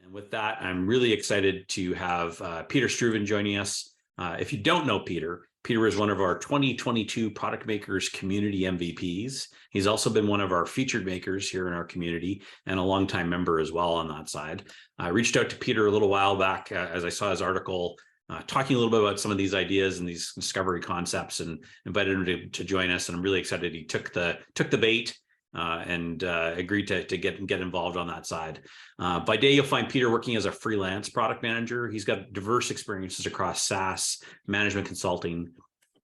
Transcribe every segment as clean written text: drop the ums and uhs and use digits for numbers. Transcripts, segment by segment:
And with that, I'm really excited to have Pieter Strouven joining us. If you don't know Pieter, Pieter is one of our 2022 Product Makers Community MVPs. He's also been one of our featured makers here in our community and a longtime member as well on that side. I reached out to Pieter a little while back as I saw his article talking a little bit about some of these ideas and these discovery concepts, and invited him to join us. And I'm really excited he took the bait and agreed to get involved on that side. By day, you'll find Pieter working as a freelance product manager. He's got diverse experiences across SaaS, management consulting.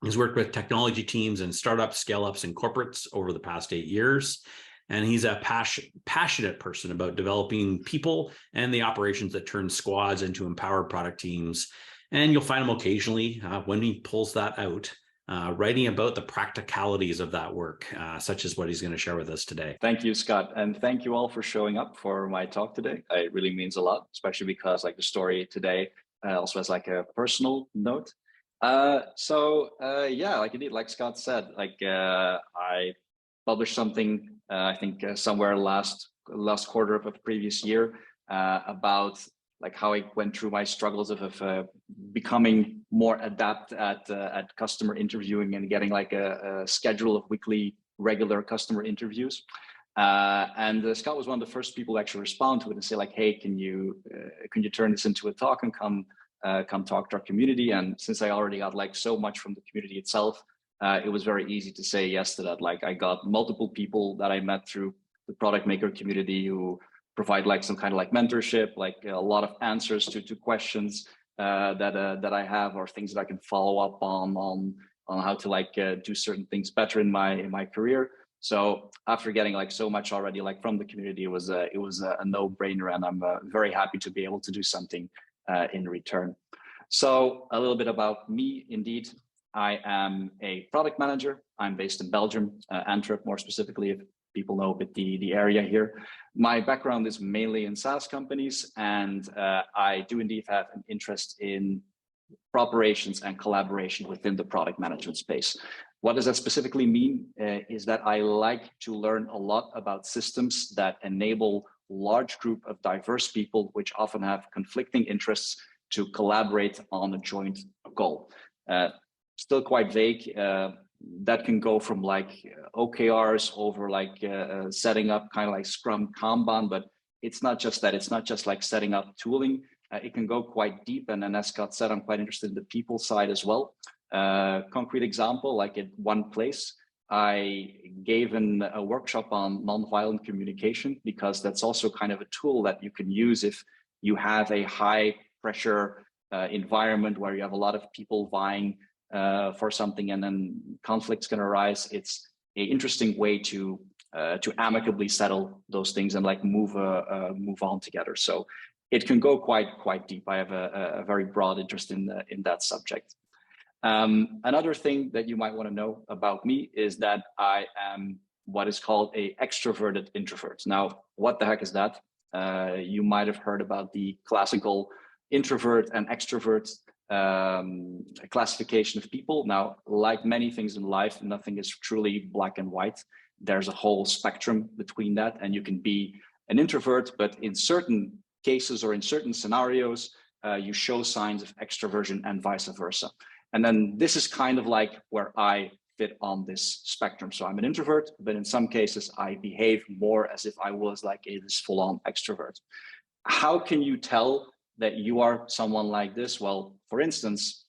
He's worked with technology teams and startups, scale-ups, and corporates over the past 8 years. And he's a passionate person about developing people and the operations that turn squads into empowered product teams. And you'll find him occasionally when he pulls that out, writing about the practicalities of that work, such as what he's going to share with us today. Thank you, Scott. And thank you all for showing up for my talk today. It really means a lot, especially because like the story today also has like a personal note. Yeah, like indeed, like Scott said, like I published something, I think somewhere last quarter of the previous year about like how I went through my struggles of becoming more adept at customer interviewing and getting like a schedule of weekly regular customer interviews. And Scott was one of the first people to actually respond to it and say like, hey, can you turn this into a talk and come talk to our community? And since I already got like so much from the community itself, it was very easy to say yes to that. Like I got multiple people that I met through the product maker community who provide like some kind of like mentorship, like a lot of answers to questions that I have, or things that I can follow up on how to like do certain things better in my career. So after getting like so much already like from the community, it was a no-brainer, and I'm very happy to be able to do something in return. So a little bit about me. Indeed, I am a product manager. I'm based in Belgium, Antwerp more specifically, if people know a bit the area here. My background is mainly in SaaS companies, and I do indeed have an interest in operations and collaboration within the product management space. What does that specifically mean? Is that I like to learn a lot about systems that enable large group of diverse people, which often have conflicting interests, to collaborate on a joint goal. Still quite vague. That can go from like OKRs over like setting up kind of like Scrum Kanban, but it's not just that. It's not just like setting up tooling. It can go quite deep. And then as Scott said, I'm quite interested in the people side as well. Concrete example, like at one place, I gave a workshop on nonviolent communication, because that's also kind of a tool that you can use if you have a high pressure environment where you have a lot of people vying for something, and then conflicts can arise. It's an interesting way to amicably settle those things and like move on together. So it can go quite deep. I have a very broad interest in that subject. Another thing that you might want to know about me is that I am what is called a extroverted introvert. Now, what the heck is that? You might have heard about the classical introvert and extrovert classification of people. Now, like many things in life, nothing is truly black and white. There's a whole spectrum between that, and you can be an introvert, but in certain cases or in certain scenarios, you show signs of extroversion and vice versa. And then this is kind of like where I fit on this spectrum. So I'm an introvert, but in some cases I behave more as if I was like this full-on extrovert. How can you tell that you are someone like this? Well, for instance,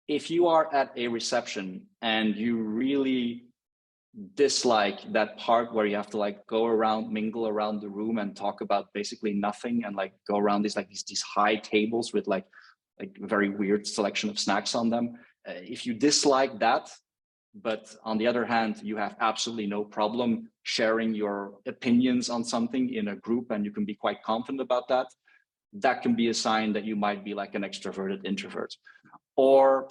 if you are at a reception and you really dislike that part where you have to like go around, mingle around the room and talk about basically nothing, and like go around these high tables with like very weird selection of snacks on them. If you dislike that, but on the other hand, you have absolutely no problem sharing your opinions on something in a group and you can be quite confident about that, that can be a sign that you might be like an extroverted introvert. Or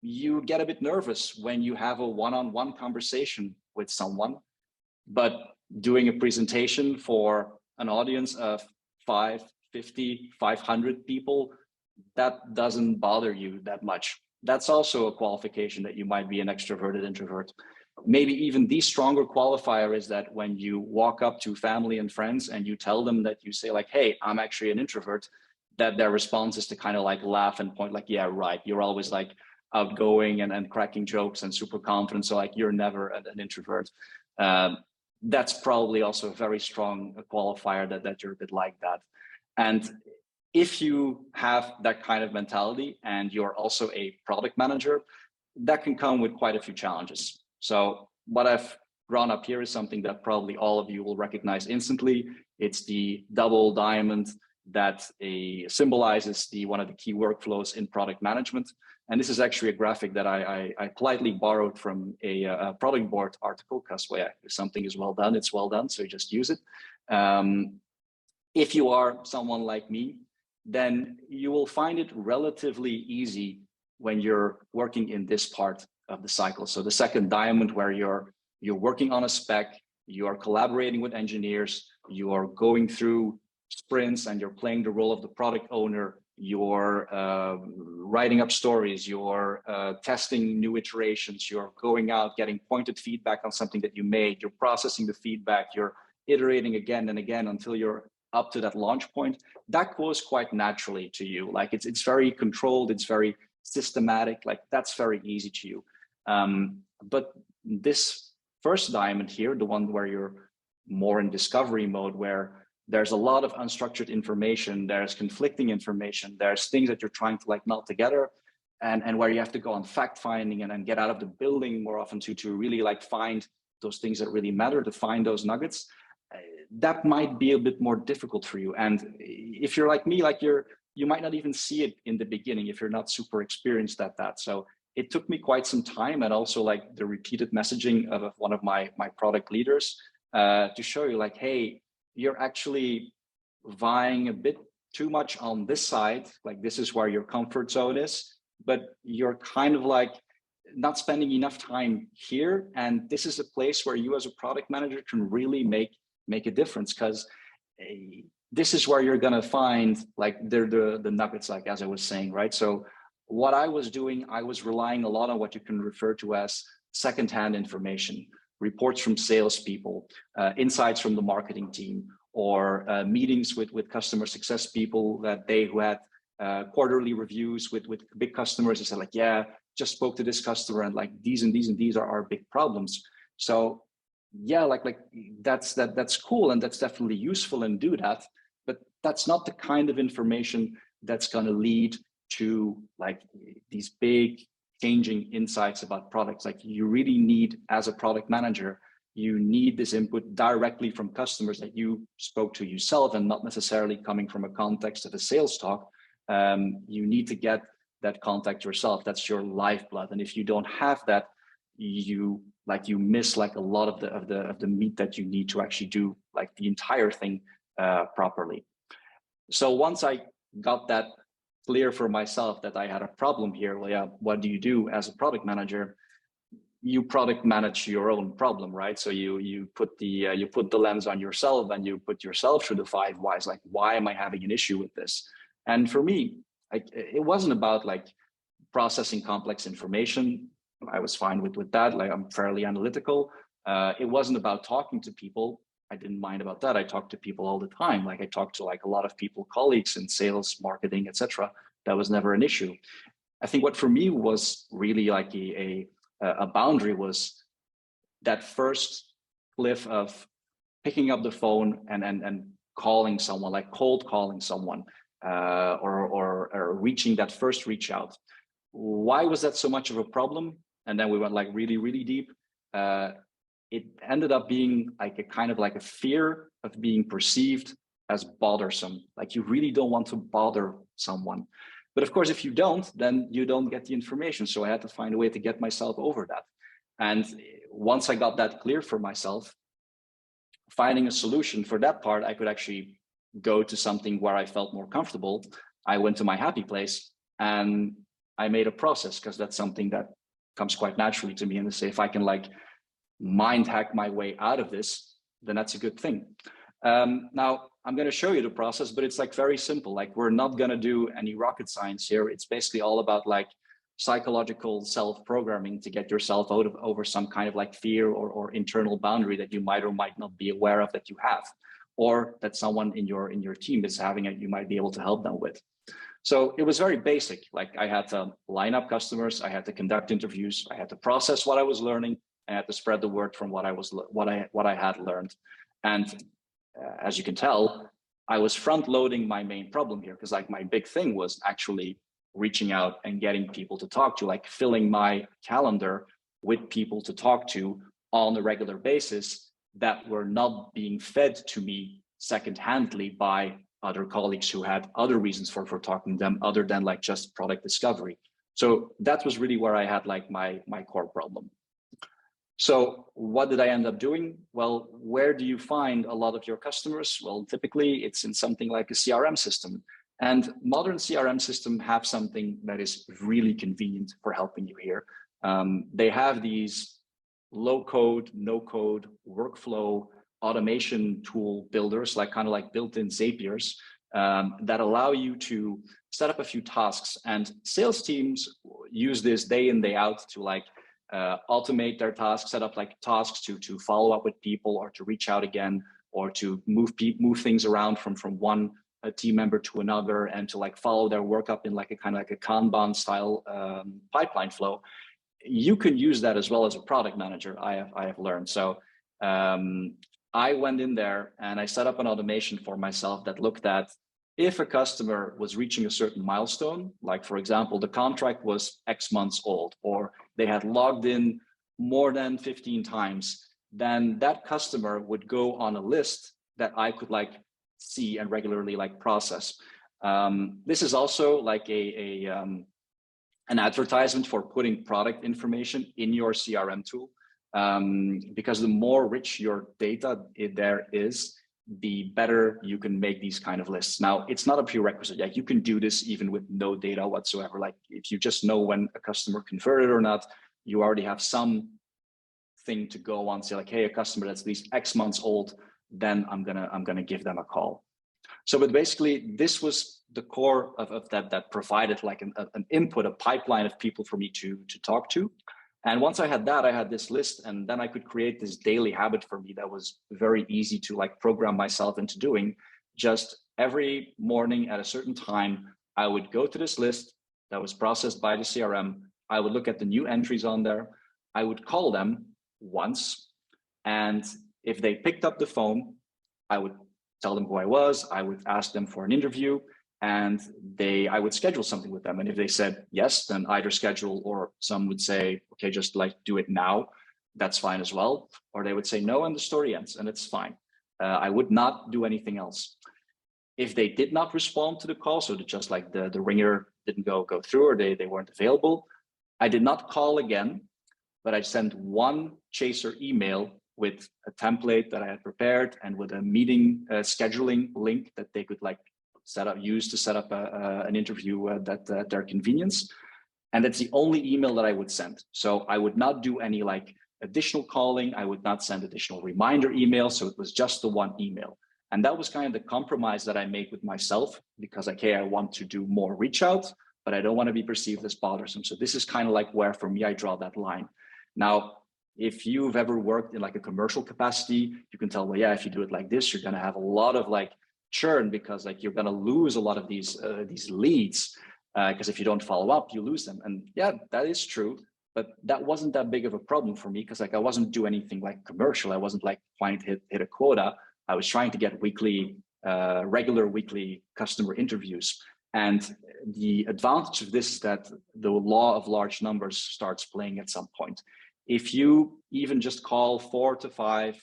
you get a bit nervous when you have a one-on-one conversation with someone, but doing a presentation for an audience of 5, 50, 500 people, that doesn't bother you that much. That's also a qualification that you might be an extroverted introvert. maybe even the stronger qualifier is that when you walk up to family and friends and you tell them that you say like, hey, I'm actually an introvert, that their response is to kind of like laugh and point like, yeah, right. You're always like outgoing and cracking jokes and super confident. So like, you're never an introvert. That's probably also a very strong qualifier that you're a bit like that. And if you have that kind of mentality and you're also a product manager, that can come with quite a few challenges. So what I've drawn up here is something that probably all of you will recognize instantly. It's the double diamond that symbolizes one of the key workflows in product management. And this is actually a graphic that I politely borrowed from a product board article, because well, yeah, if something is well done, it's well done. So you just use it. If you are someone like me, then you will find it relatively easy when you're working in this part of the cycle. So the second diamond, where you're working on a spec, you are collaborating with engineers, you are going through sprints and you're playing the role of the product owner, you're writing up stories, you're testing new iterations, you're going out, getting pointed feedback on something that you made, you're processing the feedback, you're iterating again and again until you're up to that launch point. That goes quite naturally to you. Like it's very controlled, it's very systematic, like that's very easy to you. But this first diamond here, the one where you're more in discovery mode, where there's a lot of unstructured information, there's conflicting information, there's things that you're trying to like melt together, and where you have to go on fact finding and then get out of the building more often to really like find those things that really matter, to find those nuggets. That might be a bit more difficult for you. And if you're like me, like you might not even see it in the beginning if you're not super experienced at that. So it took me quite some time, and also like the repeated messaging of one of my product leaders to show you like, hey, you're actually vying a bit too much on this side. Like this is where your comfort zone is, but you're kind of like not spending enough time here. And this is a place where you as a product manager can really make a difference, because this is where you're going to find like the nuggets, like as I was saying, right? So what I was doing, I was relying a lot on what you can refer to as secondhand information, reports from salespeople, insights from the marketing team, or meetings with customer success people who had quarterly reviews with big customers. They said like, yeah, just spoke to this customer and like these and these and these are our big problems. So yeah, like that's cool, and that's definitely useful, and do that, but that's not the kind of information that's going to lead to like these big changing insights about products. Like you really need, as a product manager, you need this input directly from customers that you spoke to yourself, and not necessarily coming from a context of a sales talk. You need to get that contact yourself. That's your lifeblood, and if you don't have that, you miss like a lot of the meat that you need to actually do like the entire thing properly. So once I got that clear for myself that I had a problem here, well, yeah, what do you do as a product manager? You product manage your own problem, right? So you put the lens on yourself, and you put yourself through the 5 whys. Like, why am I having an issue with this? And for me, it wasn't about like processing complex information. I was fine with that. Like I'm fairly analytical. It wasn't about talking to people. I didn't mind about that. I talked to people all the time. Like I talked to like a lot of people, colleagues in sales, marketing, etc. That was never an issue. I think what for me was really like a boundary was that first cliff of picking up the phone and calling someone, like cold calling someone, or reaching that first reach out. Why was that so much of a problem? And then we went like really, really deep. It ended up being like a kind of like a fear of being perceived as bothersome. Like you really don't want to bother someone. But of course, if you don't, then you don't get the information. So I had to find a way to get myself over that. And once I got that clear for myself, finding a solution for that part, I could actually go to something where I felt more comfortable. I went to my happy place and I made a process, because that's something that comes quite naturally to me. And to say, if I can like mind hack my way out of this, then that's a good thing. Now I'm going to show you the process, but it's like very simple. Like we're not going to do any rocket science here. It's basically all about like psychological self-programming to get yourself out of over some kind of like fear or internal boundary that you might or might not be aware of that you have, or that someone in your team is having and you might be able to help them with. So it was very basic. Like I had to line up customers, I had to conduct interviews, I had to process what I was learning, I had to spread the word from what I had learned. And as you can tell, I was front loading my main problem here, because like my big thing was actually reaching out and getting people to talk to, like filling my calendar with people to talk to on a regular basis that were not being fed to me second-handedly by other colleagues who had other reasons for talking to them other than like just product discovery. So that was really where I had like my core problem. So what did I end up doing? Well, where do you find a lot of your customers? Well, typically it's in something like a CRM system. And modern CRM systems have something that is really convenient for helping you here. They have these low code, no code workflow automation tool builders, like kind of like built-in Zapiers, that allow you to set up a few tasks. And sales teams use this day in, day out to like automate their tasks, set up like tasks to follow up with people or to reach out again, or to move things around from one team member to another, and to like follow their work up in like a kind of like a Kanban style pipeline flow. You can use that as well as a product manager, I have learned. So I went in there and I set up an automation for myself that looked at if a customer was reaching a certain milestone, like for example, the contract was X months old, or they had logged in more than 15 times, then that customer would go on a list that I could like see and regularly like process. This is also like an advertisement for putting product information in your CRM tool, because the more rich your data there is, the better you can make these kind of lists. Now, it's not a prerequisite. Like you can do this even with no data whatsoever. Like if you just know when a customer converted or not, you already have some thing to go on, say like, hey, a customer that's at least X months old, then I'm gonna give them a call. So, but basically, this was the core of that provided like an input, a pipeline of people for me to talk to. And once I had that, I had this list, and then I could create this daily habit for me that was very easy to like program myself into doing. Just every morning at a certain time, I would go to this list that was processed by the CRM. I would look at the new entries on there. I would call them once. And if they picked up the phone, I would tell them who I was. I would ask them for an interview, and I would schedule something with them. And if they said yes, then either schedule, or some would say, okay, just like do it now. That's fine as well. Or they would say no, and the story ends, and it's fine. I would not do anything else. If they did not respond to the call, so that just like the ringer didn't go through, or they weren't available, I did not call again, but I sent one chaser email with a template that I had prepared and with a meeting scheduling link that they could like use to set up an interview at their convenience. And that's the only email that I would send. So I would not do any like additional calling. I would not send additional reminder emails. So it was just the one email. And that was kind of the compromise that I made with myself, because okay, I want to do more reach out, but I don't want to be perceived as bothersome. So this is kind of like where for me, I draw that line. Now, if you've ever worked in like a commercial capacity, you can tell, well, yeah, if you do it like this, you're going to have a lot of like churn, because like you're going to lose a lot of these leads, because if you don't follow up, you lose them. And yeah, that is true, but that wasn't that big of a problem for me, because like I wasn't doing anything like commercial. I wasn't like trying to hit a quota. I was trying to get regular weekly customer interviews. And the advantage of this is that the law of large numbers starts playing at some point. If you even just call 4 to 5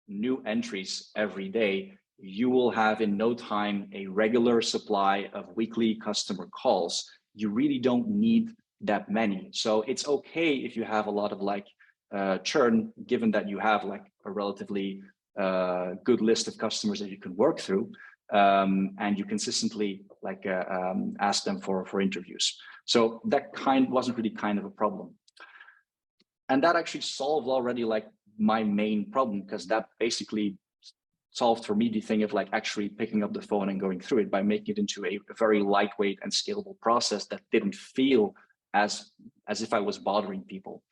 new entries every day, you will have in no time a regular supply of weekly customer calls. You really don't need that many. So it's okay if you have a lot of like churn, given that you have like a relatively good list of customers that you can work through, and you consistently like ask them for interviews. So that wasn't really kind of a problem. And that actually solved already like my main problem, because that basically solved for me the thing of like actually picking up the phone and going through it by making it into a very lightweight and scalable process that didn't feel as if I was bothering people.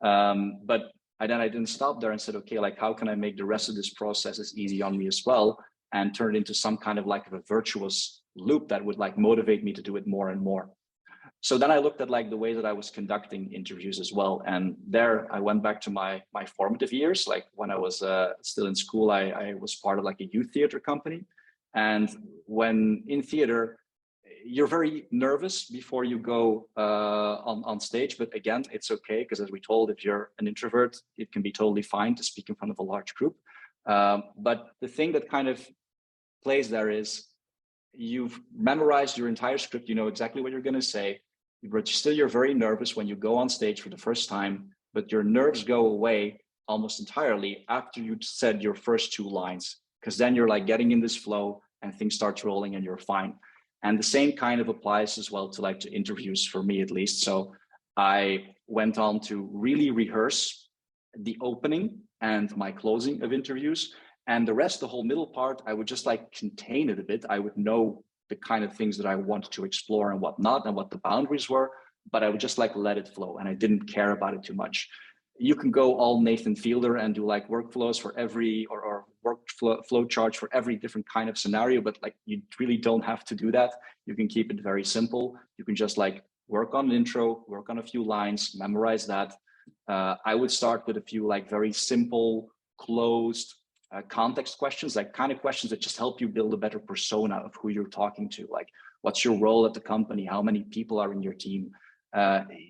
But I didn't stop there and said, okay, like how can I make the rest of this process as easy on me as well, and turn it into some kind of like a virtuous loop that would like motivate me to do it more and more. So then I looked at like the way that I was conducting interviews as well. And there I went back to my formative years. Like when I was still in school, I was part of like a youth theater company. And when in theater, you're very nervous before you go on stage. But again, it's okay, because as we told, if you're an introvert, it can be totally fine to speak in front of a large group. But the thing that kind of plays there is you've memorized your entire script, you know exactly what you're going to say, but still you're very nervous when you go on stage for the first time, but your nerves go away almost entirely after you said your first 2 lines, because then you're like getting in this flow and things start rolling and you're fine. And the same kind of applies as well to like to interviews, for me at least. So I went on to really rehearse the opening and my closing of interviews. And the rest, the whole middle part, I would just like contain it a bit. I would know the kind of things that I wanted to explore and what not, and what the boundaries were, but I would just like let it flow, and I didn't care about it too much. You can go all Nathan Fielder and do like workflows for every, or workflow charts for every different kind of scenario, but like you really don't have to do that. You can keep it very simple. You can just like work on an intro, work on a few lines, memorize that. I would start with a few like very simple, closed, context questions, like kind of questions that just help you build a better persona of who you're talking to. Like, what's your role at the company? How many people are in your team?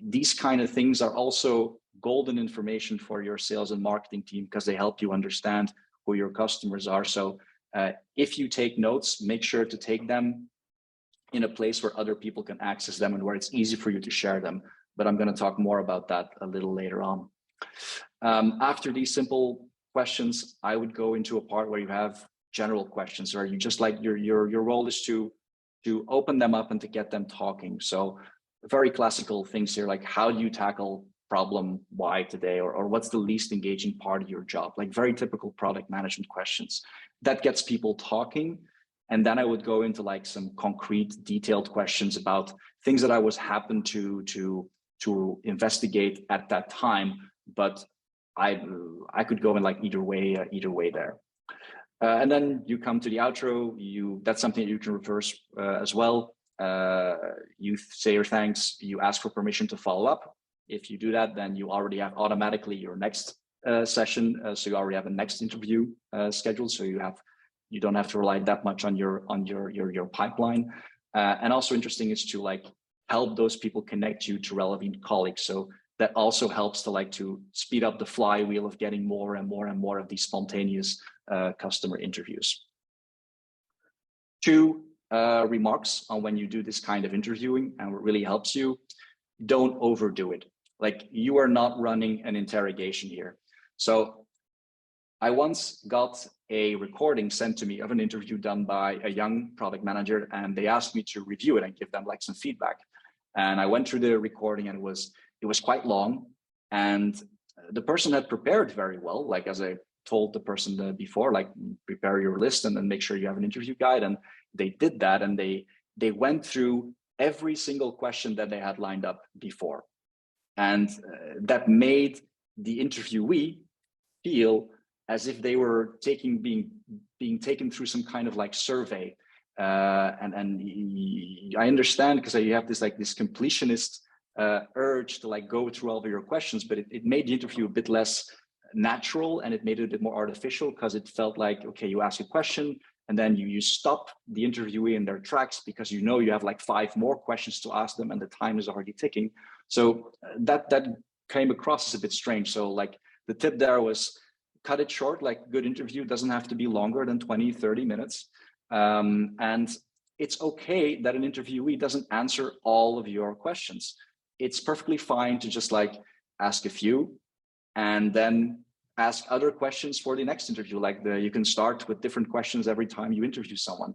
These kind of things are also golden information for your sales and marketing team, because they help you understand who your customers are. So if you take notes, make sure to take them in a place where other people can access them and where it's easy for you to share them. But I'm going to talk more about that a little later on. After these simple questions, I would go into a part where you have general questions, or you just like your role is to open them up and to get them talking. So very classical things here, like how do you tackle problem Y today, or what's the least engaging part of your job? Like very typical product management questions that gets people talking. And then I would go into like some concrete, detailed questions about things that I was happened to investigate at that time, but I could go in like either way there. And then you come to the outro. That's something that you can reverse as well. You say your thanks. You ask for permission to follow up. If you do that, then you already have automatically your next session. So you already have a next interview scheduled. So you don't have to rely that much on your pipeline. And also interesting is to like help those people connect you to relevant colleagues. So that also helps to speed up the flywheel of getting more and more and more of these spontaneous customer interviews. 2 remarks on when you do this kind of interviewing and what really helps you: don't overdo it. Like, you are not running an interrogation here. So I once got a recording sent to me of an interview done by a young product manager, and they asked me to review it and give them like some feedback. And I went through the recording, and it was quite long, and the person had prepared very well. Like, as I told the person before, like, prepare your list and then make sure you have an interview guide. And they did that, and they went through every single question that they had lined up before. And that made the interviewee feel as if they were being taken through some kind of like survey. And I understand, because you have this completionist urge to like go through all of your questions, but it made the interview a bit less natural, and it made it a bit more artificial, because it felt like, okay, you ask a question and then you stop the interviewee in their tracks, because you have like 5 more questions to ask them and the time is already ticking. So that came across as a bit strange. So like, the tip there was cut it short. Like, good interview doesn't have to be longer than 20-30 minutes. And it's okay that an interviewee doesn't answer all of your questions. It's perfectly fine to just like ask a few and then ask other questions for the next interview. Like, you can start with different questions every time you interview someone.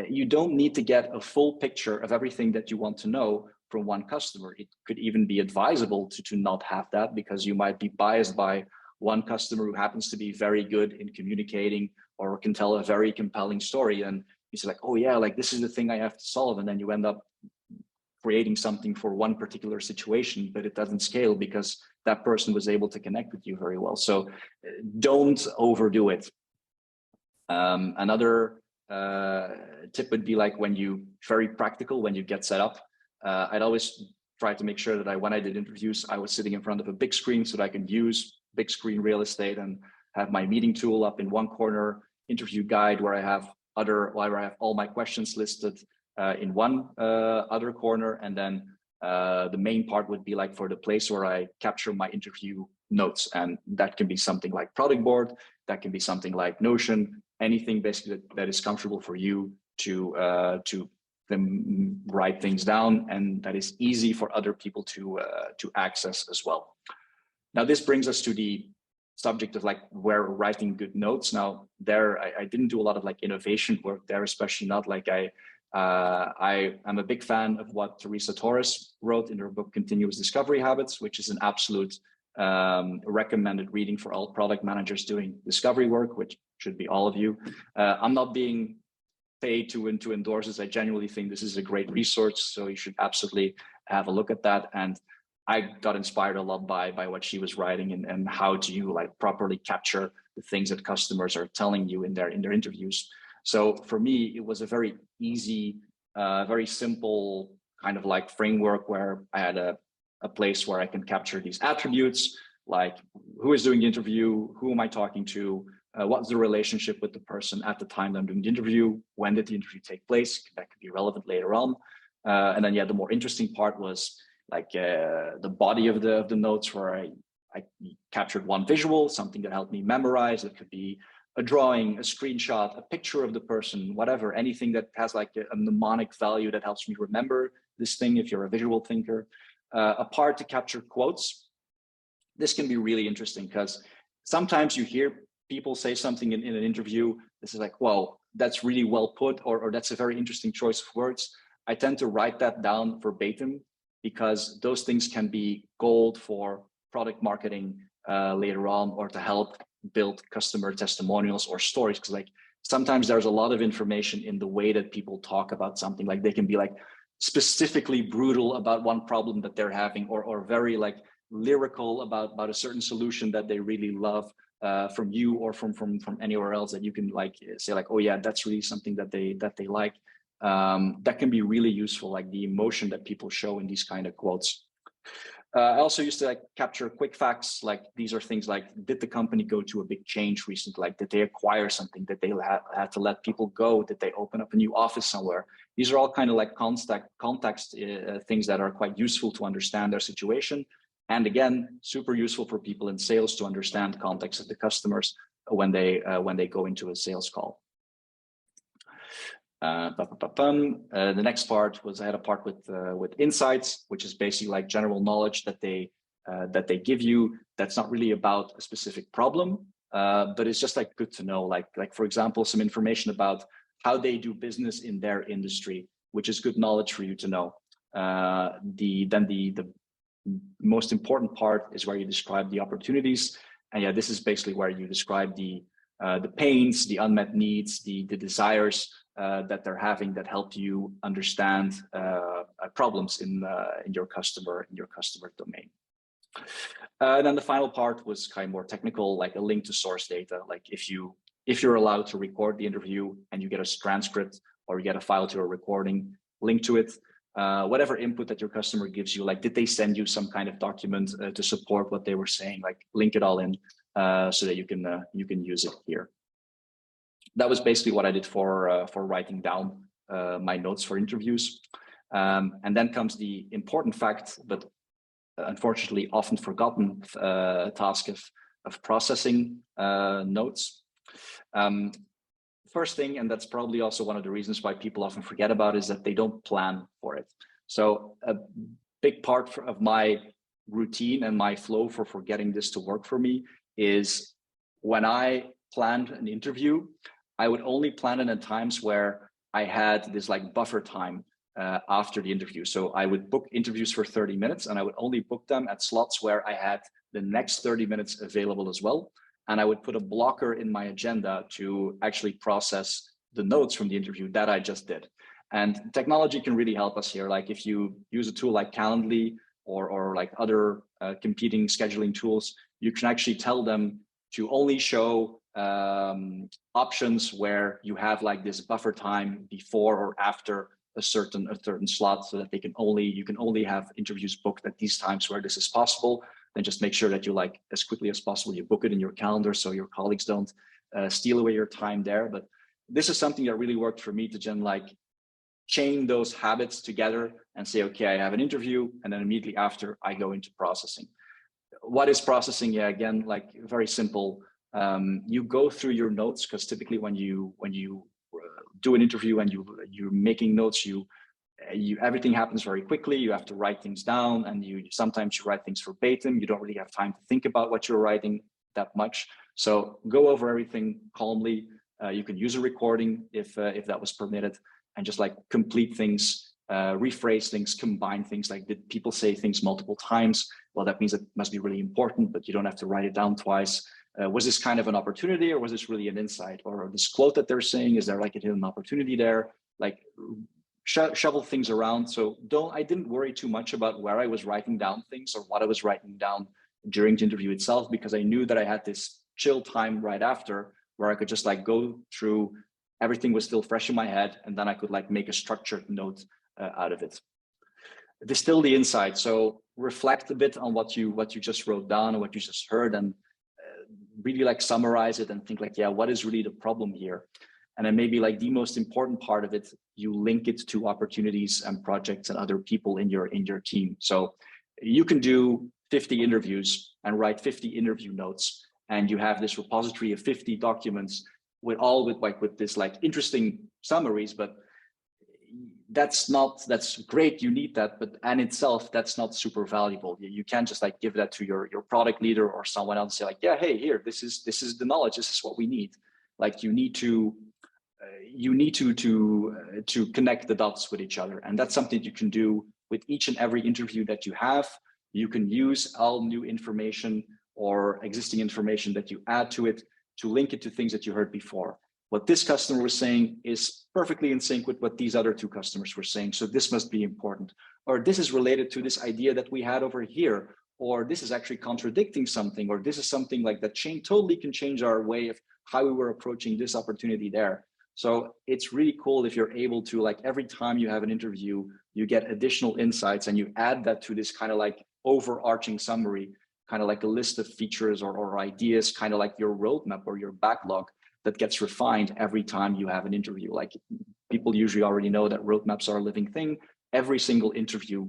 You don't need to get a full picture of everything that you want to know from one customer. It could even be advisable to not have that, because you might be biased by one customer who happens to be very good in communicating or can tell a very compelling story. And you say like, oh yeah, like this is the thing I have to solve. And then you end up creating something for one particular situation, but it doesn't scale because that person was able to connect with you very well. So don't overdo it. Another tip would be like when you, very practical, when you get set up, I'd always try to make sure that when I did interviews, I was sitting in front of a big screen so that I can use big screen real estate and have my meeting tool up in one corner, interview guide where I have all my questions listed in one other corner, and then the main part would be like for the place where I capture my interview notes, and that can be something like product board, that can be something like Notion, anything basically that is comfortable for you to then write things down, and that is easy for other people to access as well. Now this brings us to the subject of like where writing good notes. Now there, I didn't do a lot of like innovation work there, especially not like I am a big fan of what Teresa Torres wrote in her book Continuous Discovery Habits, which is an absolute recommended reading for all product managers doing discovery work, which should be all of you. I'm not being paid to endorse this. I genuinely think this is a great resource, so you should absolutely have a look at that. And I got inspired a lot by what she was writing and how do you like properly capture the things that customers are telling you in their interviews. So for me, it was a very easy, very simple kind of like framework where I had a place where I can capture these attributes, like who is doing the interview, who am I talking to, what's the relationship with the person at the time that I'm doing the interview, when did the interview take place, that could be relevant later on. And then, yeah, the more interesting part was like the body of the notes, where I captured one visual, something that helped me memorize. It could be a drawing, a screenshot, a picture of the person, whatever, anything that has like a mnemonic value that helps me remember this thing if you're a visual thinker. A part to capture quotes. This can be really interesting because sometimes you hear people say something in an interview. This is like, wow, that's really well put, or that's a very interesting choice of words. I tend to write that down verbatim because those things can be gold for product marketing later on, or to help build customer testimonials or stories. Because like sometimes there's a lot of information in the way that people talk about something. Like they can be like specifically brutal about one problem that they're having, or very like lyrical about a certain solution that they really love from you or from anywhere else, that you can like say like, oh yeah, that's really something that they like. That can be really useful, like the emotion that people show in these kind of quotes. I also used to like capture quick facts. Like these are things like, did the company go to a big change recently? Like, did they acquire something? Did they had to let people go? Did they open up a new office somewhere? These are all kind of like context things that are quite useful to understand their situation. And again, super useful for people in sales to understand context of the customers when they go into a sales call. The next part was, I had a part with insights, which is basically like general knowledge that they give you. That's not really about a specific problem, but it's just like good to know. Like for example, some information about how they do business in their industry, which is good knowledge for you to know. The most important part is where you describe the opportunities, and yeah, this is basically where you describe the pains, the unmet needs, the desires that they're having that help you understand problems in your customer domain. Then the final part was kind of more technical, like a link to source data. Like if you're allowed to record the interview and you get a transcript or you get a file to a recording, link to it. Whatever input that your customer gives you, like did they send you some kind of document to support what they were saying? Like link it all in so that you can use it here. That was basically what I did for writing down my notes for interviews. And then comes the important fact, but unfortunately often forgotten task of processing notes. First thing, and that's probably also one of the reasons why people often forget about, is that they don't plan for it. So a big part of my routine and my flow for getting this to work for me is when I planned an interview, I would only plan it at times where I had this like buffer time after the interview. So I would book interviews for 30 minutes and I would only book them at slots where I had the next 30 minutes available as well. And I would put a blocker in my agenda to actually process the notes from the interview that I just did. And technology can really help us here. Like if you use a tool like Calendly or like other competing scheduling tools, you can actually tell them to only show options where you have like this buffer time before or after a certain slot, so that you can only have interviews booked at these times where this is possible. Then just make sure that you, like, as quickly as possible, you book it in your calendar so your colleagues don't steal away your time there. But this is something that really worked for me to like chain those habits together and say, okay, I have an interview, and then immediately after I go into processing. What is processing? Yeah, again, like very simple. You go through your notes, because typically when you do an interview and you're making notes, everything happens very quickly. You have to write things down, and sometimes you write things verbatim. You don't really have time to think about what you're writing that much. So go over everything calmly. You can use a recording if that was permitted, and just like complete things, rephrase things, combine things. Like, did people say things multiple times? Well, that means it must be really important, but you don't have to write it down twice. Was this kind of an opportunity, or was this really an insight? Or this quote that they're saying, is there like a hidden opportunity there? Like, shovel things around. So I didn't worry too much about where I was writing down things or what I was writing down during the interview itself, because I knew that I had this chill time right after where I could just like go through, everything was still fresh in my head, and then I could like make a structured note out of it. Distill the insight. So reflect a bit on what you just wrote down or what you just heard, and really like summarize it and think like, yeah, what is really the problem here? And then maybe like the most important part of it, you link it to opportunities and projects and other people in your team. So you can do 50 interviews and write 50 interview notes, and you have this repository of 50 documents with this like interesting summaries, but that's great, you need that, but in itself, that's not super valuable. You can't just like give that to your product leader or someone else and say like, yeah, hey, here, this is the knowledge, this is what we need. Like, you need to connect the dots with each other, and that's something you can do with each and every interview that you have. You can use all new information or existing information that you add to it to link it to things that you heard before. What this customer was saying is perfectly in sync with what these other two customers were saying, so this must be important. Or this is related to this idea that we had over here, or this is actually contradicting something, or this is something like that totally can change our way of how we were approaching this opportunity there. So it's really cool if you're able to, like, every time you have an interview, you get additional insights and you add that to this kind of like overarching summary, kind of like a list of features or ideas, kind of like your roadmap or your backlog that gets refined every time you have an interview. Like, people usually already know that roadmaps are a living thing. Every single interview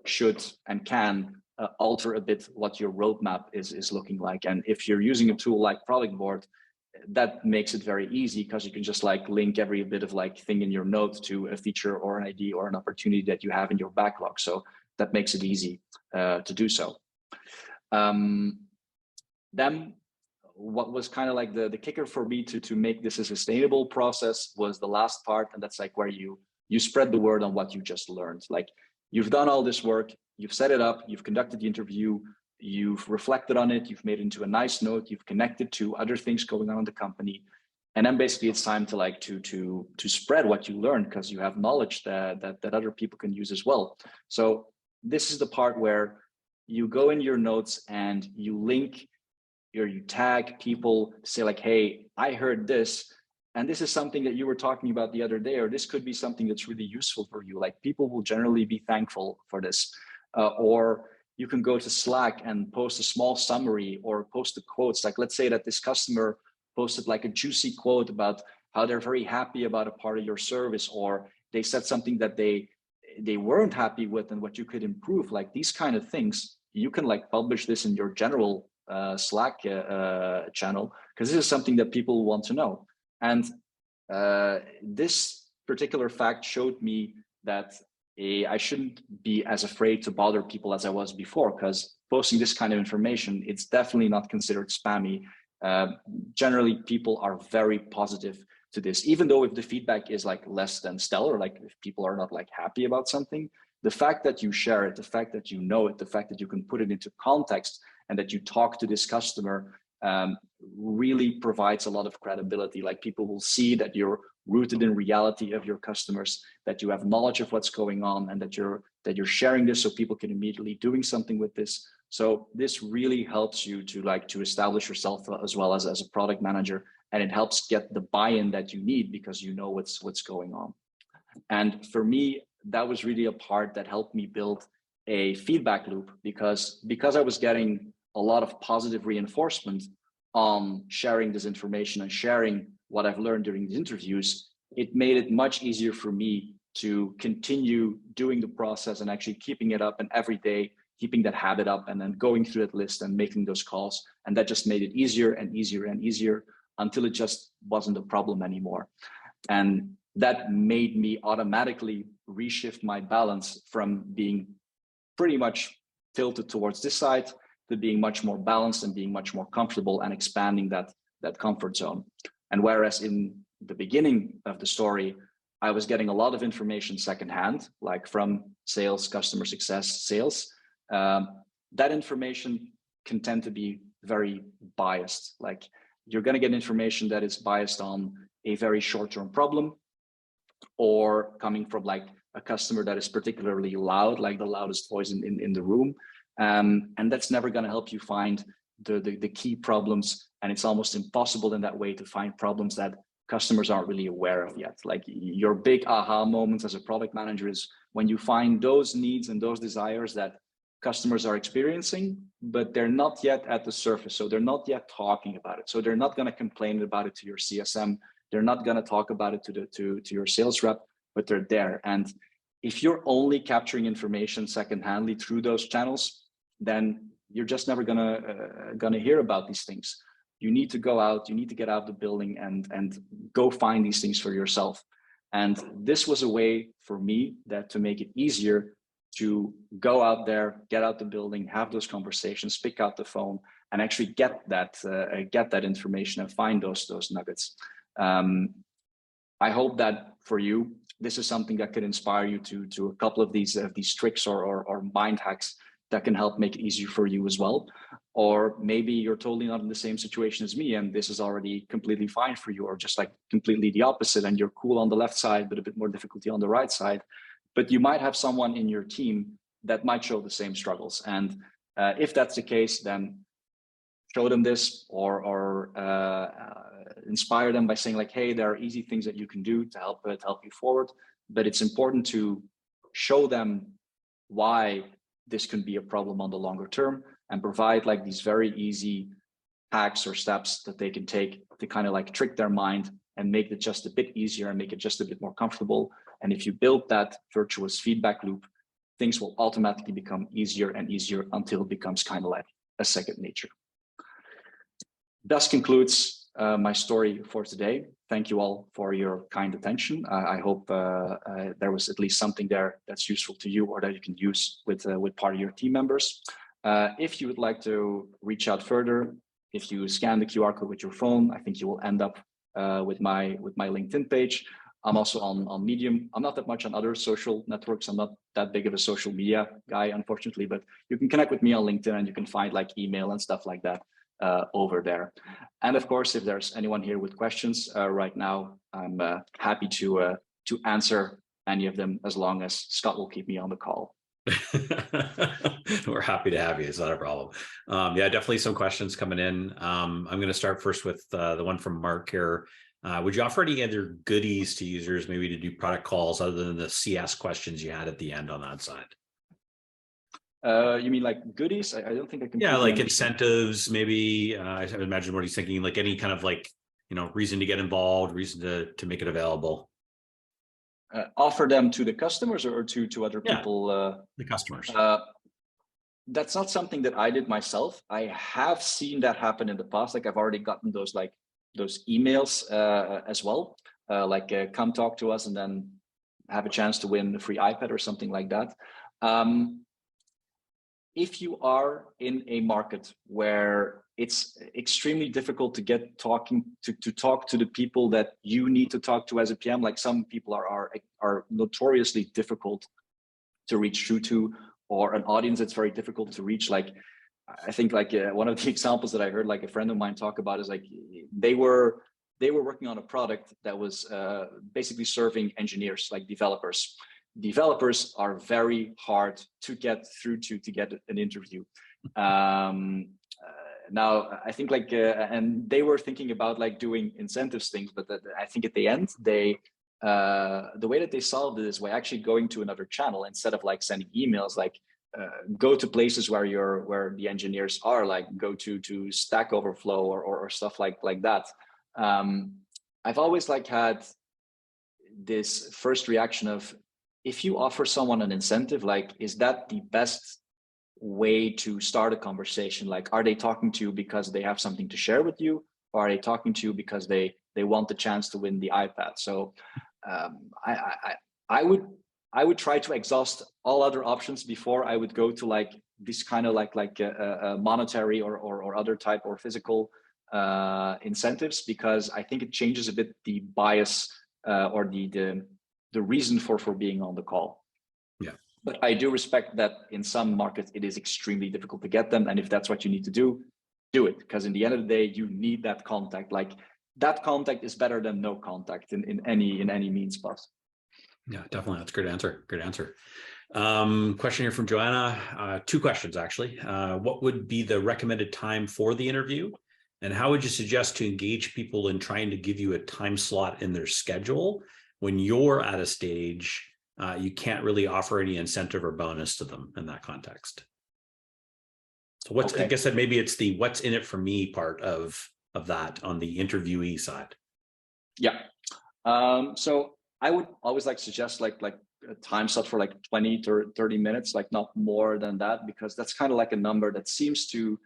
should and can alter a bit what your roadmap is looking like. And if you're using a tool like Product Board, that makes it very easy, because you can just like link every bit of like thing in your note to a feature or an idea or an opportunity that you have in your backlog. So that makes it easy to do so. Then what was kind of like the kicker for me to make this a sustainable process was the last part, and that's like where you spread the word on what you just learned. Like, you've done all this work, you've set it up, you've conducted the interview, you've reflected on it, you've made it into a nice note, you've connected to other things going on in the company, and then basically it's time to like to spread what you learned, because you have knowledge that other people can use as well. So this is the part where you go in your notes and you link, or you tag people, say like, hey, I heard this, and this is something that you were talking about the other day, or this could be something that's really useful for you. Like, people will generally be thankful for this. Or you can go to Slack and post a small summary or post the quotes. Like, let's say that this customer posted like a juicy quote about how they're very happy about a part of your service, or they said something that they weren't happy with and what you could improve. Like, these kind of things, you can like publish this in your general Slack channel, because this is something that people want to know. And this particular fact showed me that I shouldn't be as afraid to bother people as I was before, because posting this kind of information, it's definitely not considered spammy. Generally, people are very positive to this, even though if the feedback is like less than stellar, like if people are not like happy about something, the fact that you share it, the fact that you know it, the fact that you can put it into context and that you talk to this customer really provides a lot of credibility. Like, people will see that you're rooted in reality of your customers, that you have knowledge of what's going on, and that you're sharing this so people can immediately doing something with this. So this really helps you to establish yourself as well as a product manager, and it helps get the buy-in that you need because you know what's going on. And for me, that was really a part that helped me build a feedback loop, because I was getting a lot of positive reinforcement on sharing this information and sharing what I've learned during these interviews. It made it much easier for me to continue doing the process and actually keeping it up, and every day keeping that habit up, and then going through that list and making those calls. And that just made it easier and easier and easier until it just wasn't a problem anymore. And that made me automatically reshift my balance from being pretty much tilted towards this side to being much more balanced and being much more comfortable and expanding that comfort zone. And whereas in the beginning of the story, I was getting a lot of information secondhand, like from sales, customer success, sales, that information can tend to be very biased. Like, you're going to get information that is biased on a very short-term problem, or coming from like a customer that is particularly loud, like the loudest voice in the room. And that's never going to help you find the key problems. And it's almost impossible in that way to find problems that customers aren't really aware of yet. Like, your big aha moments as a product manager is when you find those needs and those desires that customers are experiencing, but they're not yet at the surface. So they're not yet talking about it. So they're not going to complain about it to your CSM. They're not going to talk about it to your sales rep, but they're there. And if you're only capturing information secondhandly through those channels, then you're just never gonna hear about these things. You need to go out, you need to get out of the building and go find these things for yourself. And this was a way for me to make it easier to go out there, get out the building, have those conversations, pick out the phone, and actually get that information and find those nuggets. I hope that for you, this is something that could inspire you to a couple of these tricks or mind hacks that can help make it easier for you as well. Or maybe you're totally not in the same situation as me, and this is already completely fine for you, or just like completely the opposite, and you're cool on the left side, but a bit more difficulty on the right side. But you might have someone in your team that might show the same struggles. And if that's the case, then show them this, or inspire them by saying like, hey, there are easy things that you can do to help you forward. But it's important to show them why this can be a problem on the longer term, and provide like these very easy hacks or steps that they can take to kind of like trick their mind and make it just a bit easier and make it just a bit more comfortable. And if you build that virtuous feedback loop, things will automatically become easier and easier until it becomes kind of like a second nature. Thus concludes my story for today. Thank you all for your kind attention. I hope there was at least something there that's useful to you, or that you can use with part of your team members. If you would like to reach out further, if you scan the QR code with your phone, I think you will end up with my LinkedIn page. I'm also on Medium. I'm not that much on other social networks. I'm not that big of a social media guy, unfortunately, but you can connect with me on LinkedIn, and you can find like email and stuff like that over there. And of course, if there's anyone here with questions right now, I'm happy to answer any of them, as long as Scott will keep me on the call. We're happy to have you. It's not a problem. Yeah, definitely some questions coming in. I'm going to start first with the one from Mark here. Would you offer any other goodies to users, maybe to do product calls, other than the CS questions you had at the end on that side? You mean like goodies? I don't think I can. Yeah, like incentives, maybe. I imagine what he's thinking, like any kind of like, reason to get involved, reason to make it available. Offer them to the customers, or to other people? The customers. That's not something that I did myself. I have seen that happen in the past. Like, I've already gotten those emails as well. Come talk to us, and then have a chance to win a free iPad or something like that. If you are in a market where it's extremely difficult to get talk to the people that you need to talk to as a PM, like some people are notoriously difficult to reach through to, or an audience that's very difficult to reach. Like, I think one of the examples that I heard like a friend of mine talk about is like, they were they were working on a product that was basically serving engineers, like developers. Developers are very hard to get through to get an interview. Now I think like and they were thinking about like doing incentives things, but I think at the end they the way that they solved it is by actually going to another channel instead of like sending emails, like go to places where the engineers are, like go to Stack Overflow or stuff like that. I've always like had this first reaction of, if you offer someone an incentive, like, is that the best way to start a conversation? Like, are they talking to you because they have something to share with you, or are they talking to you because they want the chance to win the iPad? So I would try to exhaust all other options before I would go to like this kind of like monetary or other type or physical incentives, because I think it changes a bit the bias or the reason for being on the call. Yeah. But I do respect that in some markets it is extremely difficult to get them, and if that's what you need to do it, because in the end of the day you need that contact. Like, that contact is better than no contact in any means possible. Yeah, definitely. That's a great answer. Great answer. Question here from Joanna. Two questions, actually. What would be the recommended time for the interview? And how would you suggest to engage people in trying to give you a time slot in their schedule when you're at a stage you can't really offer any incentive or bonus to them in that context? So what's, okay. I guess that maybe it's the what's in it for me part of that on the interviewee side. Yeah. So I would always like suggest like a time slot for like 20 to 30 minutes, like not more than that, because that's kind of like a number that seems to,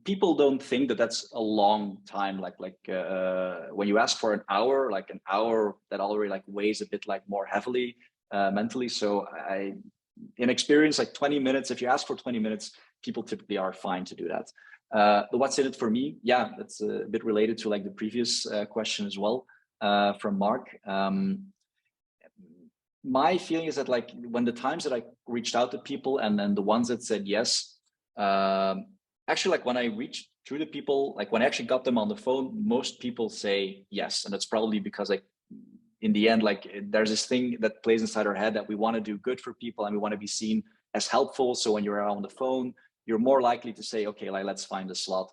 people don't think that that's a long time. Like when you ask for an hour, like an hour that already like weighs a bit like more heavily mentally. So in experience, like 20 minutes, if you ask for 20 minutes, people typically are fine to do that. But what's in it for me? Yeah, that's a bit related to like the previous question as well from Mark. My feeling is that like when the times that I reached out to people and then the ones that said yes, actually, like when I reached through the people, like when I actually got them on the phone, most people say yes. And that's probably because like in the end, like there's this thing that plays inside our head that we want to do good for people and we want to be seen as helpful. So when you're on the phone, you're more likely to say, okay, like let's find a slot.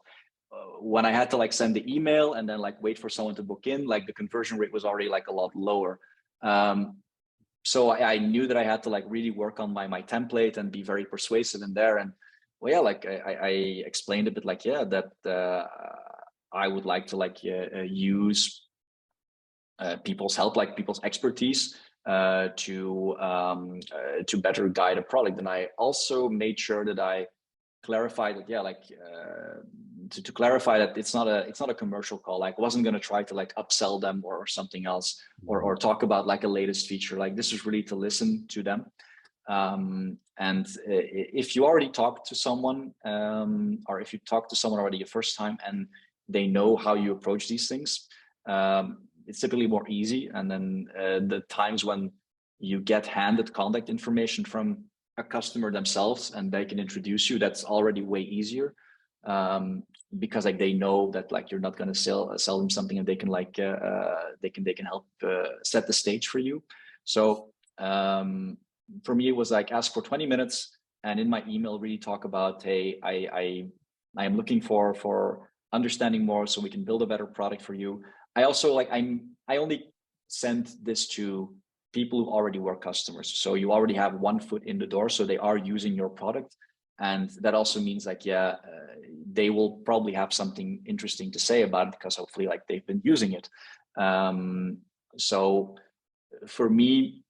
When I had to like send the email and then like wait for someone to book in, like the conversion rate was already like a lot lower. So I knew that I had to like really work on my template and be very persuasive in there. And well, yeah, like I explained a bit like, yeah, that I would like to like use people's help, like people's expertise to better guide a product. And I also made sure that I clarified that, yeah, like to clarify that it's not a commercial call. Like I wasn't going to try to like upsell them or something else or talk about like a latest feature. Like this is really to listen to them. And if you already talked to someone or if you talk to someone already the first time and they know how you approach these things, it's typically more easy. And then the times when you get handed contact information from a customer themselves and they can introduce you, that's already way easier because like they know that like you're not going to sell them something and they can like they can help set the stage for you. So for me, it was like ask for 20 minutes and in my email really talk about, hey, I am looking for understanding more so we can build a better product for you. I also like I only sent this to people who already were customers. So you already have one foot in the door, so they are using your product. And that also means like, yeah, they will probably have something interesting to say about it because hopefully like they've been using it. So for me,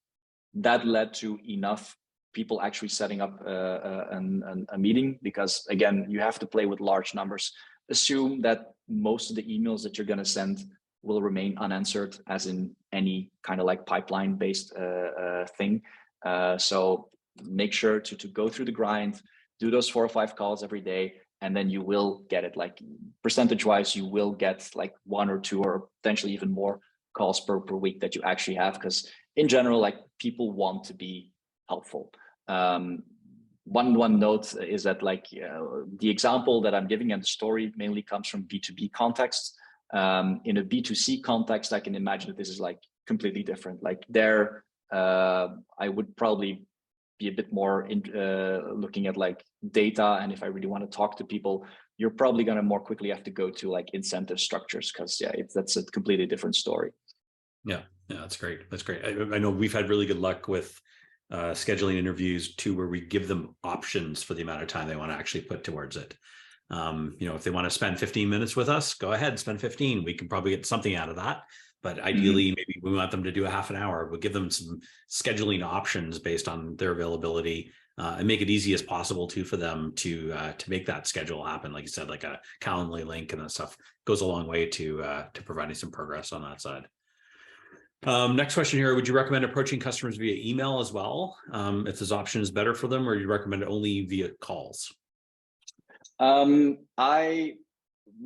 that led to enough people actually setting up a meeting, because again, you have to play with large numbers. Assume that most of the emails that you're going to send will remain unanswered, as in any kind of like pipeline based thing. So make sure to go through the grind, do those 4 or 5 calls every day, and then you will get it. Like percentage wise, you will get like 1 or 2 or potentially even more calls per week that you actually have, because in general, like people want to be helpful. One note is that like the example that I'm giving and the story mainly comes from B2B contexts. In a B2C context, I can imagine that this is like completely different. Like there, I would probably be a bit more looking at like data, and if I really want to talk to people, you're probably going to more quickly have to go to like incentive structures, because that's a completely different story. Yeah, that's great. That's great. I know we've had really good luck with scheduling interviews too, where we give them options for the amount of time they want to actually put towards it. If they want to spend 15 minutes with us, go ahead, spend 15. We can probably get something out of that. But ideally, maybe we want them to do a half an hour. We'll give them some scheduling options based on their availability, and make it easy as possible too for them to make that schedule happen. Like you said, like a Calendly link and that stuff goes a long way to providing some progress on that side. Next question here: would you recommend approaching customers via email as well, if this option is better for them, or you recommend it only via calls?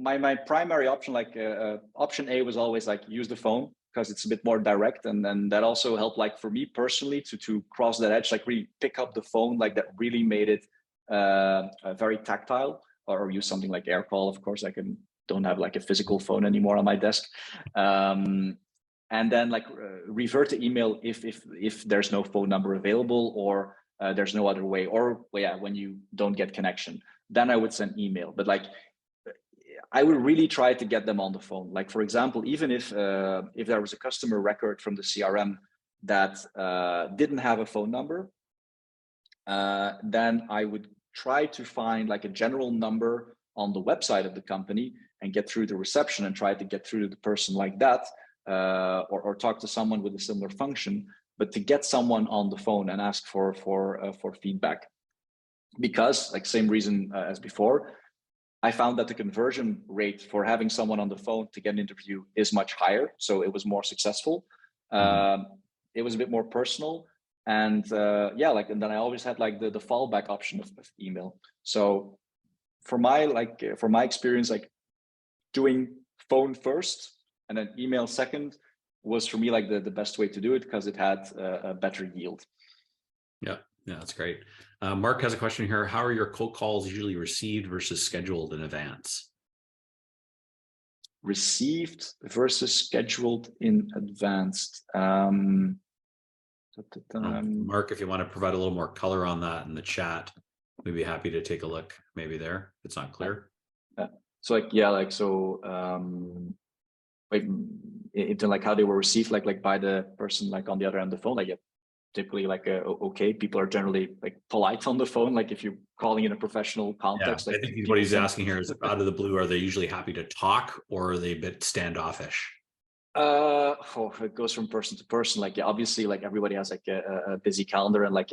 My primary option, like option A, was always like use the phone, because it's a bit more direct, and then that also helped, like for me personally, to cross that edge, like really pick up the phone, like that really made it very tactile. Or use something like AirCall, of course. I don't have like a physical phone anymore on my desk, and then like revert to email if there's no phone number available, or there's no other way, or when you don't get connection, then I would send email. But like I would really try to get them on the phone. Like for example, even if there was a customer record from the CRM that didn't have a phone number, then I would try to find like a general number on the website of the company and get through the reception and try to get through to the person like that, or talk to someone with a similar function, but to get someone on the phone and ask for feedback. Because like same reason as before, I found that the conversion rate for having someone on the phone to get an interview is much higher. So it was more successful. It was a bit more personal. And and then I always had like the fallback option of email. So for my experience, like doing phone first and then email second was for me like the best way to do it, because it had a better yield. Yeah, that's great. Mark has a question here: how are your cold calls usually received versus scheduled in advance? Received versus scheduled in advance. Mark, if you want to provide a little more color on that in the chat, we'd be happy to take a look maybe there if it's not clear. Into like how they were received, like by the person like on the other end of the phone, like typically like okay, people are generally like polite on the phone. Like if you're calling in a professional context, I think what he's asking here is, out of the blue, are they usually happy to talk, or are they a bit standoffish? It goes from person to person. Like obviously, like everybody has like a busy calendar, and like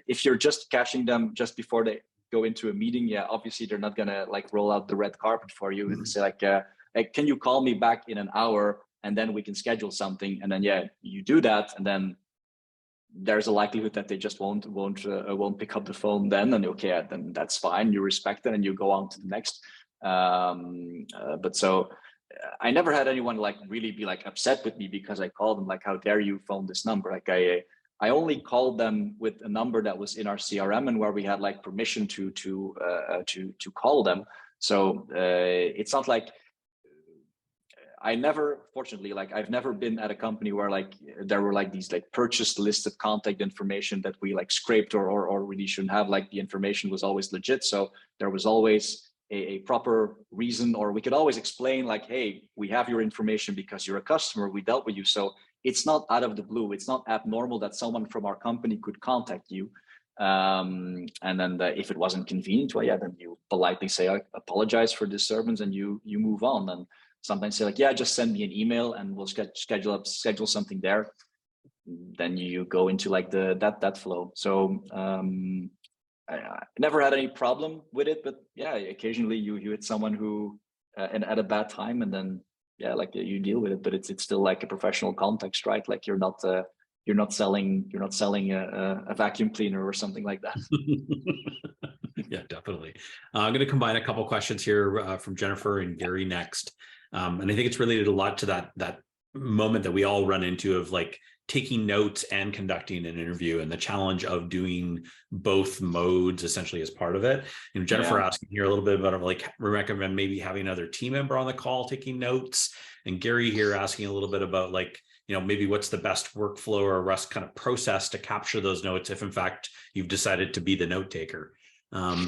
if you're just catching them just before they go into a meeting, obviously they're not gonna like roll out the red carpet for you and say like, can you call me back in an hour and then we can schedule something? And then you do that, and then there's a likelihood that they just won't pick up the phone then, and then that's fine, you respect it and you go on to the next. But so I never had anyone like really be like upset with me because I called them like, how dare you phone this number? Like I only called them with a number that was in our CRM and where we had like permission to call them. So it's not like fortunately, like I've never been at a company where like there were like these like purchased listed contact information that we like scraped or really shouldn't have. Like the information was always legit. So there was always a proper reason, or we could always explain like, hey, we have your information because you're a customer, we dealt with you. So it's not out of the blue. It's not abnormal that someone from our company could contact you. And then if it wasn't convenient, then you politely say, I apologize for disturbance, and you move on. And sometimes say like, just send me an email and we'll schedule something there. Then you go into like that flow. So I never had any problem with it, but occasionally you hit someone who and at a bad time, and then like you deal with it. But it's still like a professional context, right? Like you're not selling a vacuum cleaner or something like that. Yeah, definitely. I'm going to combine a couple questions here from Jennifer and Gary next. And I think it's related a lot to that moment that we all run into of like taking notes and conducting an interview, and the challenge of doing both modes essentially as part of it. And Jennifer asking here a little bit about like, we recommend maybe having another team member on the call taking notes. And Gary here asking a little bit about like, maybe what's the best workflow or Rust kind of process to capture those notes if in fact you've decided to be the note taker.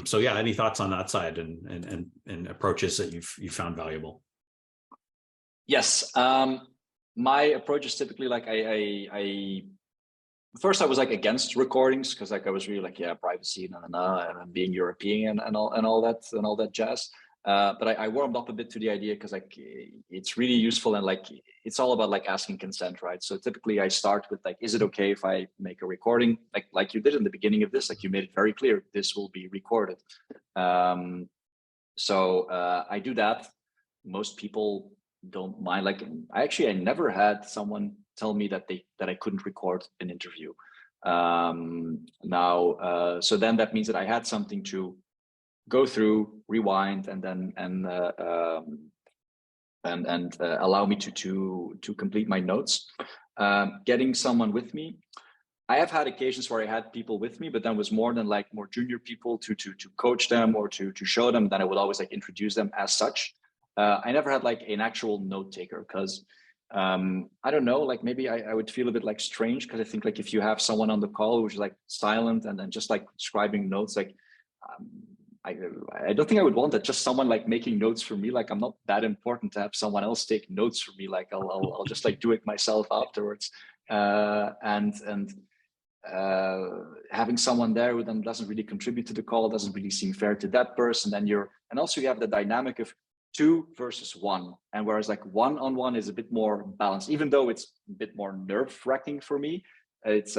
So yeah, any thoughts on that side and approaches that you've found valuable? Yes. My approach is typically like I first I was like against recordings because like I was really like, yeah, privacy and being European and all that jazz. But I warmed up a bit to the idea because like it's really useful, and like it's all about like asking consent, right? So typically I start with like, is it okay if I make a recording like you did in the beginning of this? Like you made it very clear this will be recorded. So I do that. Most people don't mind. Like I never had someone tell me that I couldn't record an interview. So then that means that I had something to go through, rewind, and then allow me to complete my notes. Getting someone with me. I have had occasions where I had people with me, but then was more junior people to coach them or to show them. Then I would always like introduce them as such. I never had like an actual note taker because I don't know, like maybe I would feel a bit like strange because I think like if you have someone on the call who's like silent and then just like scribing notes, like I don't think I would want that. Just someone like making notes for me. Like I'm not that important to have someone else take notes for me. Like I'll just like do it myself afterwards. Having someone there who then doesn't really contribute to the call doesn't really seem fair to that person. And also you have the dynamic of 2 versus 1, and whereas like 1-on-1 is a bit more balanced, even though it's a bit more nerve-wracking for me, it's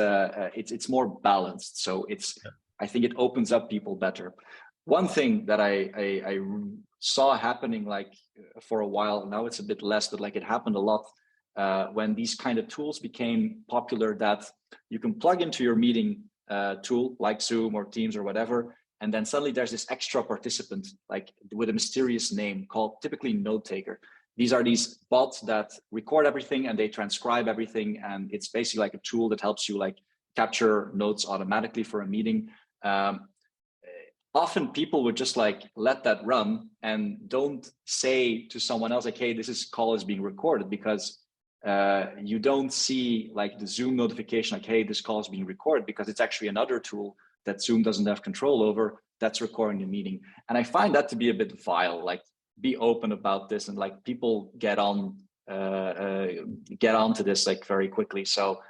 more balanced. So I think it opens up people better. One thing that I saw happening like for a while now, it's a bit less, but like it happened a lot when these kind of tools became popular, that you can plug into your meeting tool like Zoom or Teams or whatever, and then suddenly there's this extra participant like with a mysterious name called typically note taker. These are these bots that record everything and they transcribe everything, and it's basically like a tool that helps you like capture notes automatically for a meeting. Often people would just like let that run and don't say to someone else like, hey, this call is being recorded, because you don't see like the Zoom notification like, hey, this call is being recorded, because it's actually another tool that Zoom doesn't have control over that's recording the meeting. And I find that to be a bit vile. Like, be open about this, and like people get onto this like very quickly. So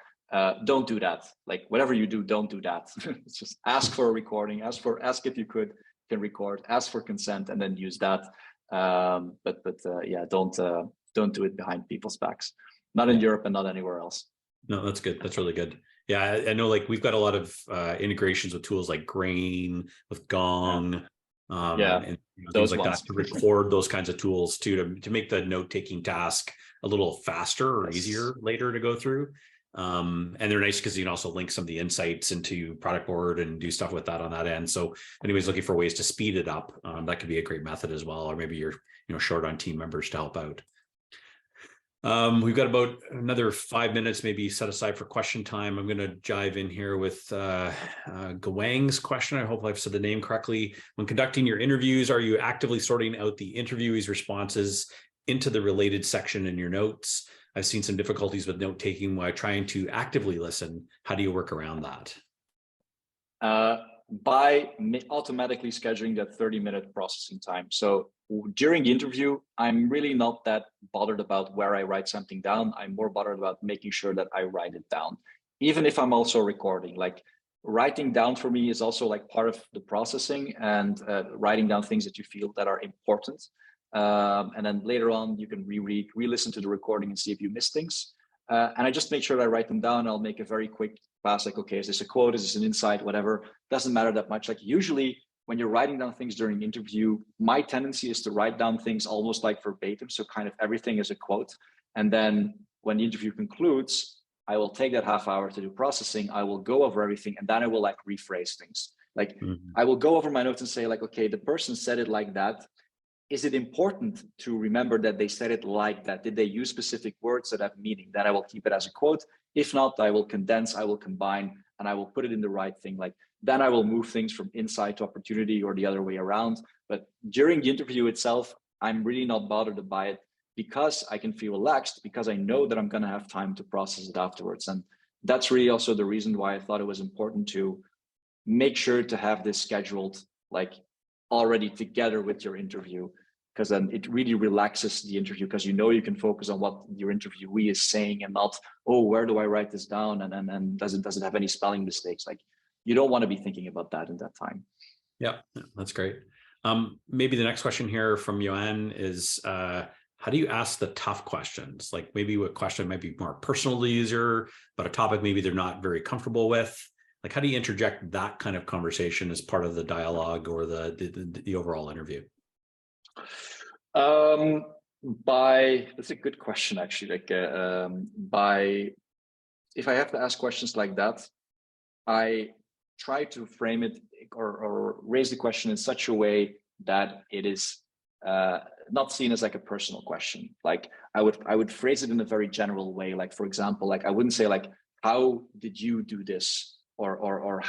don't do that. Like whatever you do, don't do that. It's just ask for a recording, ask if you can record, ask for consent, and then use that. Don't do it behind people's backs. Not in Europe and not anywhere else. No, that's good. That's really good. Yeah, I know like we've got a lot of integrations with tools like Grain, with Gong, and things like that to record those kinds of tools too, to make the note-taking task a little faster or easier later to go through. And they're nice because you can also link some of the insights into product board and do stuff with that on that end. So if anybody's looking for ways to speed it up, that could be a great method as well. Or maybe you're short on team members to help out. We've got about another 5 minutes maybe set aside for question time. I'm going to dive in here with Gawang's question. I hope I've said the name correctly. When conducting your interviews, are you actively sorting out the interviewee's responses into the related section in your notes? I've seen some difficulties with note taking while trying to actively listen. How do you work around that? By automatically scheduling that 30-minute processing time. So during the interview, I'm really not that bothered about where I write something down. I'm more bothered about making sure that I write it down, even if I'm also recording. Like writing down for me is also like part of the processing, and writing down things that you feel that are important. And then later on, you can re-listen to the recording and see if you missed things. And I just make sure that I write them down. I'll make a very quick pass, like, okay, is this a quote? Is this an insight? Whatever. Doesn't matter that much. Like usually when you're writing down things during the interview, my tendency is to write down things almost like verbatim. So kind of everything is a quote. And then when the interview concludes, I will take that half hour to do processing. I will go over everything, and then I will like rephrase things. Like I will go over my notes and say like, okay, the person said it like that. is it important to remember that they said it like that? Did they use specific words that have meaning? Then I will keep it as a quote. If not, I will condense, I will combine, and I will put it in the right thing. Like then I will move things from insight to opportunity or the other way around. But during the interview itself, I'm really not bothered by it because I can feel relaxed, because I know that I'm going to have time to process it afterwards. And that's really also the reason why I thought it was important to make sure to have this scheduled like already together with your interview, because then it really relaxes the interview, because you know you can focus on what your interviewee is saying and not, oh, where do I write this down, and does it have any spelling mistakes? Like you don't want to be thinking about that in that time. Yeah, that's great. Maybe the next question here from Joanne is, how do you ask the tough questions? Like maybe a question might be more personal to the user, but a topic maybe they're not very comfortable with. Like, how do you interject that kind of conversation as part of the dialogue or the overall interview? That's a good question, actually. Like, if I have to ask questions like that, I try to frame it or raise the question in such a way that it is not seen as like a personal question. Like I would phrase it in a very general way. Like, for example, like I wouldn't say like, how did you do this? Or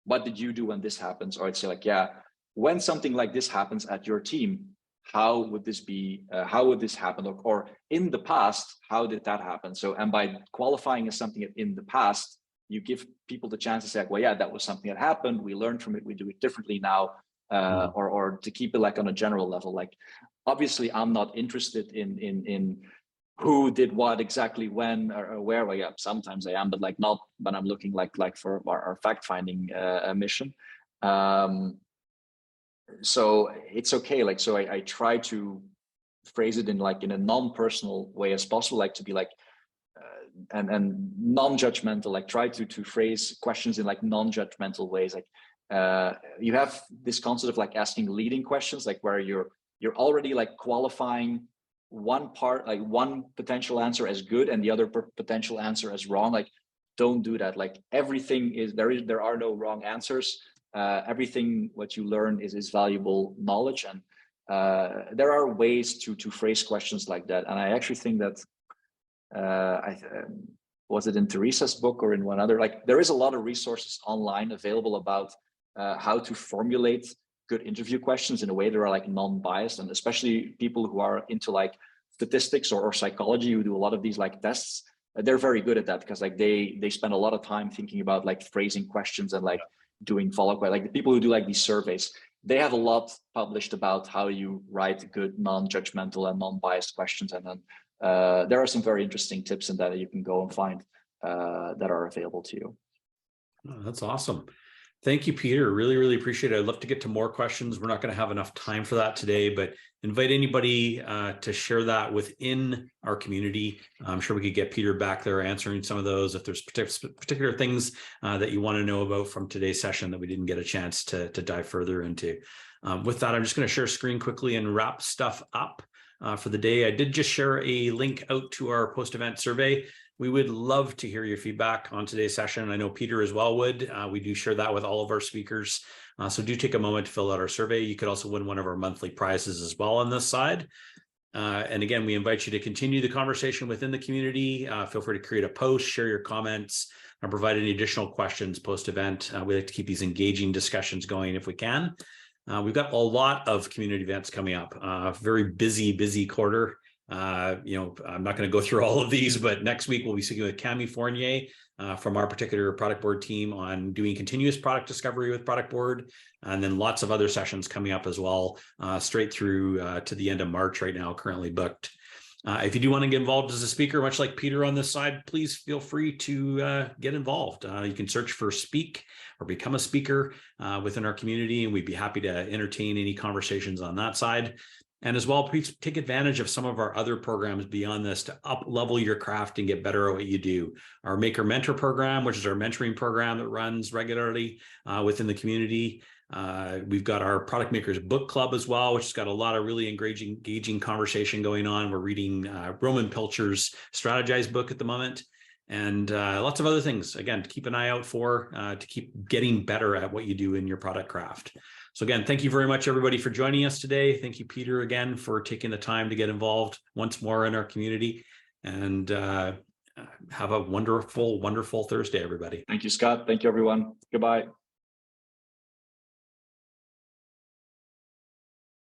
what did you do when this happens? Or I'd say like, yeah, when something like this happens at your team, how would this be? How would this happen? Or in the past, how did that happen? So, and by qualifying as something in the past, you give people the chance to say, like, well, yeah, that was something that happened. We learned from it. We do it differently now. Or to keep it like on a general level. Like, obviously, I'm not interested in who did what exactly when or where. Well, yeah, sometimes I am, but like not when I'm looking like for our fact-finding mission. So it's okay. Like, so I try to phrase it in a non-personal way as possible, like to be like and non-judgmental, like try to phrase questions in like non-judgmental ways. Like you have this concept of like asking leading questions, like where you're already like qualifying one part, like one potential answer as good and the other potential answer as wrong. Like don't do that. Like everything is there are no wrong answers. Everything what you learn is valuable knowledge, and there are ways to phrase questions like that. And I actually think that was it in Teresa's book or in one other, like there is a lot of resources online available about how to formulate good interview questions in a way that are like non-biased, and especially people who are into like statistics or psychology, who do a lot of these like tests, they're very good at that, because like they spend a lot of time thinking about like phrasing questions and like doing follow-up. Like the people who do like these surveys, they have a lot published about how you write good non-judgmental and non-biased questions. And then there are some very interesting tips in that you can go and find that are available to you. Oh, that's awesome. Thank you, Pieter. Really, really appreciate it. I'd love to get to more questions. We're not going to have enough time for that today, but invite anybody to share that within our community. I'm sure we could get Pieter back there answering some of those if there's particular things that you want to know about from today's session that we didn't get a chance to dive further into. With that, I'm just going to share screen quickly and wrap stuff up for the day. I did just share a link out to our post-event survey. We would love to hear your feedback on today's session. I know Pieter as well would. We do share that with all of our speakers. So do take a moment to fill out our survey. You could also win one of our monthly prizes as well on this side. And again, we invite you to continue the conversation within the community. Feel free to create a post, share your comments, and provide any additional questions post-event. We like to keep these engaging discussions going if we can. We've got a lot of community events coming up. Very busy quarter. I'm not going to go through all of these, but next week we'll be speaking with Cami Fournier from our particular product board team on doing continuous product discovery with product board, and then lots of other sessions coming up as well, straight through to the end of March right now, currently booked. If you do want to get involved as a speaker, much like Pieter on this side, please feel free to get involved. You can search for Speak or Become a Speaker within our community, and we'd be happy to entertain any conversations on that side. And as well, please take advantage of some of our other programs beyond this to up-level your craft and get better at what you do. Our Maker Mentor program, which is our mentoring program that runs regularly within the community. We've got our Product Makers Book Club as well, which has got a lot of really engaging conversation going on. We're reading Roman Pilcher's Strategize book at the moment. and lots of other things, again, to keep an eye out for, to keep getting better at what you do in your product craft. So again, thank you very much, everybody, for joining us today. Thank you, Pieter, again, for taking the time to get involved once more in our community. And have a wonderful, wonderful Thursday, everybody. Thank you, Scott. Thank you, everyone. Goodbye.